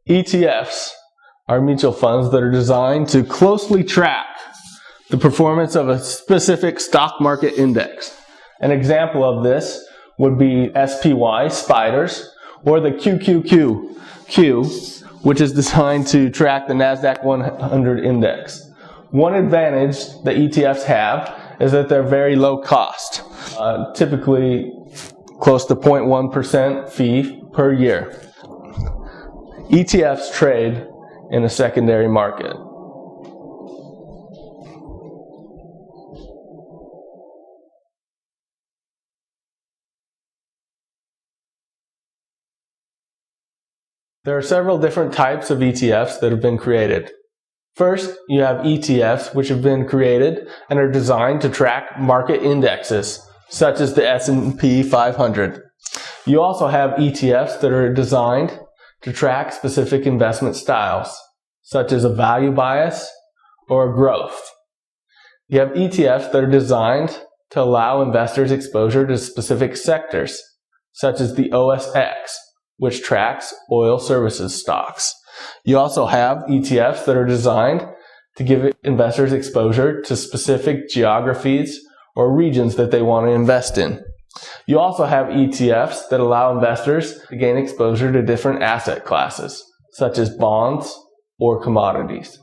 ETFs are mutual funds that are designed to closely track the performance of a specific stock market index. An example of this would be SPY, spiders, or the QQQ, which is designed to track the NASDAQ 100 index. One advantage that ETFs have is that they're very low cost, typically close to 0.1% fee per year. ETFs trade in a secondary market. There are several different types of ETFs that have been created. First, you have ETFs which have been created and are designed to track market indexes, such as the S&P 500. You also have ETFs that are designed to track specific investment styles, such as a value bias or a growth. You have ETFs that are designed to allow investors exposure to specific sectors, such as the OSX, which tracks oil services stocks. You also have ETFs that are designed to give investors exposure to specific geographies or regions that they want to invest in. You also have ETFs that allow investors to gain exposure to different asset classes, such as bonds or commodities.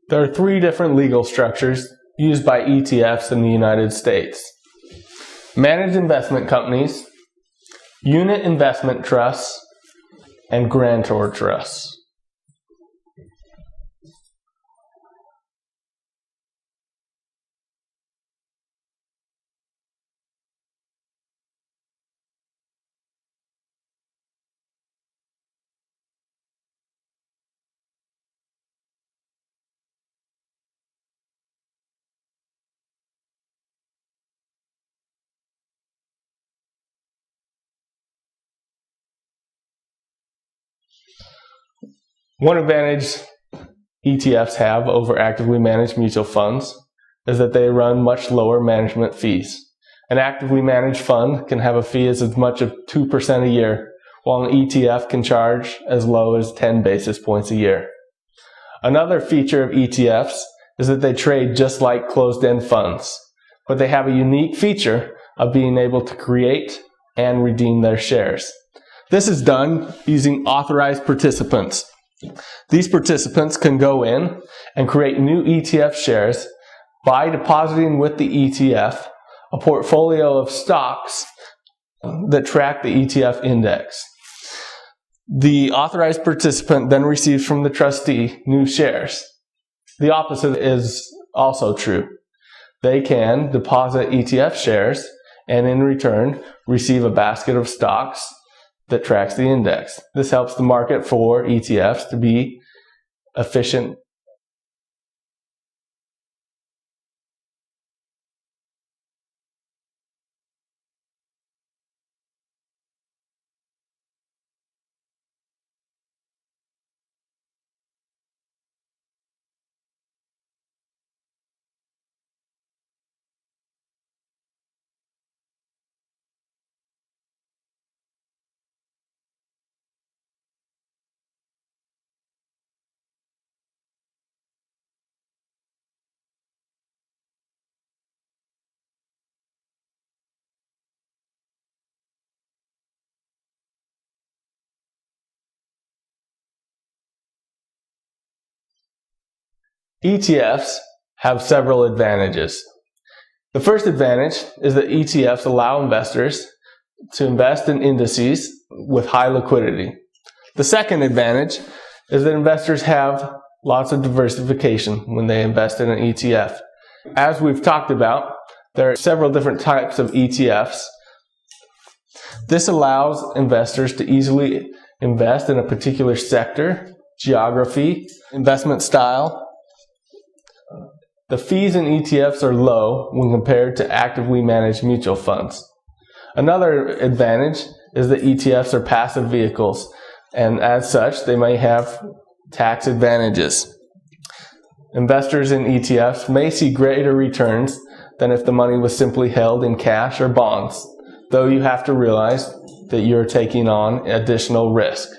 There are three different legal structures used by ETFs in the United States: managed investment companies, unit investment trusts, and grantor trusts. One advantage ETFs have over actively managed mutual funds is that they run much lower management fees. An actively managed fund can have a fee as much as 2% a year, while an ETF can charge as low as 10 basis points a year. Another feature of ETFs is that they trade just like closed-end funds, but they have a unique feature of being able to create and redeem their shares. This is done using authorized participants. These participants can go in and create new ETF shares by depositing with the ETF a portfolio of stocks that track the ETF index. The authorized participant then receives from the trustee new shares. The opposite is also true. They can deposit ETF shares and in return receive a basket of stocks that tracks the index. This helps the market for ETFs to be efficient. ETFs have several advantages. The first advantage is that ETFs allow investors to invest in indices with high liquidity. The second advantage is that investors have lots of diversification when they invest in an ETF. As we've talked about, there are several different types of ETFs. This allows investors to easily invest in a particular sector, geography, investment style. The fees in ETFs are low when compared to actively managed mutual funds. Another advantage is that ETFs are passive vehicles, and as such, they may have tax advantages. Investors in ETFs may see greater returns than if the money was simply held in cash or bonds, though you have to realize that you're taking on additional risk.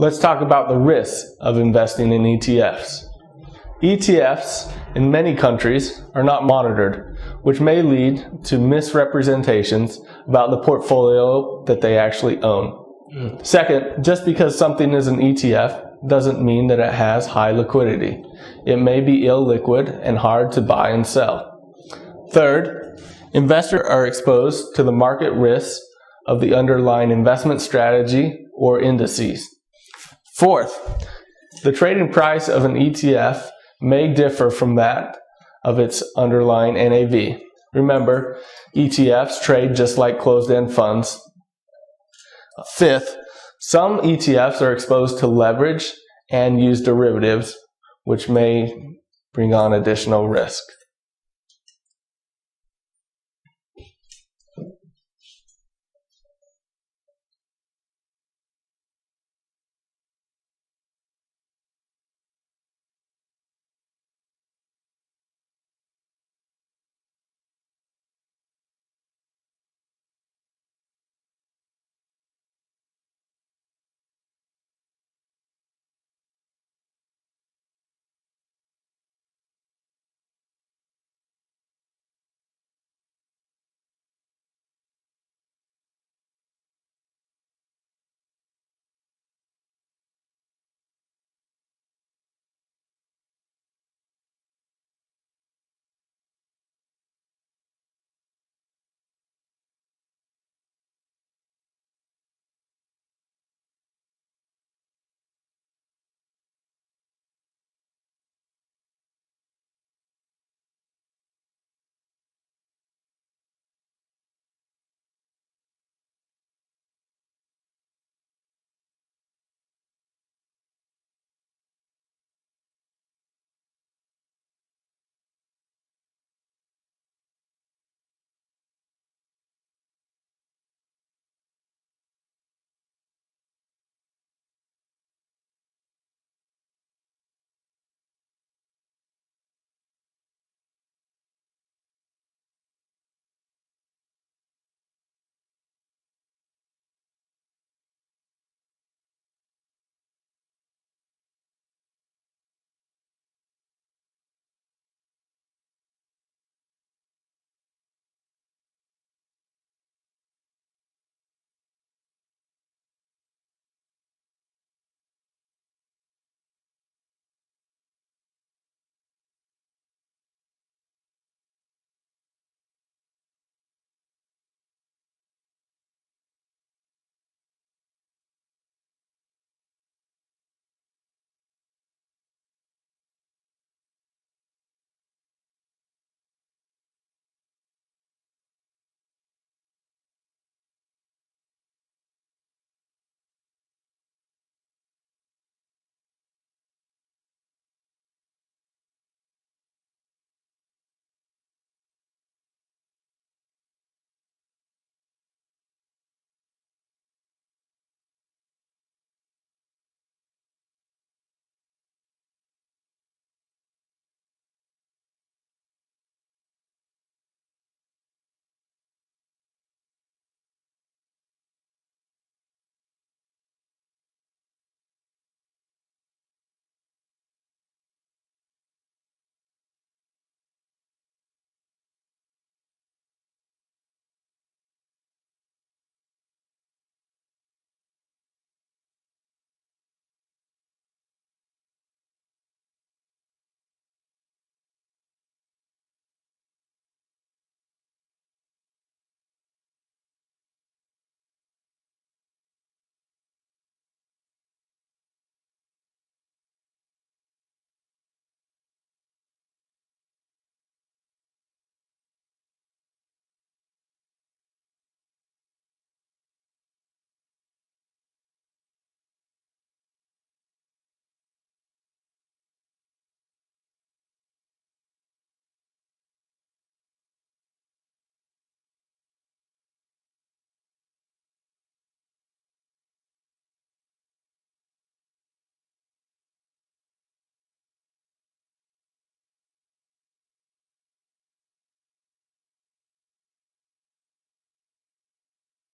Let's talk about the risks of investing in ETFs. ETFs in many countries are not monitored, which may lead to misrepresentations about the portfolio that they actually own. Second, just because something is an ETF doesn't mean that it has high liquidity. It may be illiquid and hard to buy and sell. Third, investors are exposed to the market risks of the underlying investment strategy or indices. Fourth, the trading price of an ETF may differ from that of its underlying NAV. Remember, ETFs trade just like closed-end funds. Fifth, some ETFs are exposed to leverage and use derivatives, which may bring on additional risk.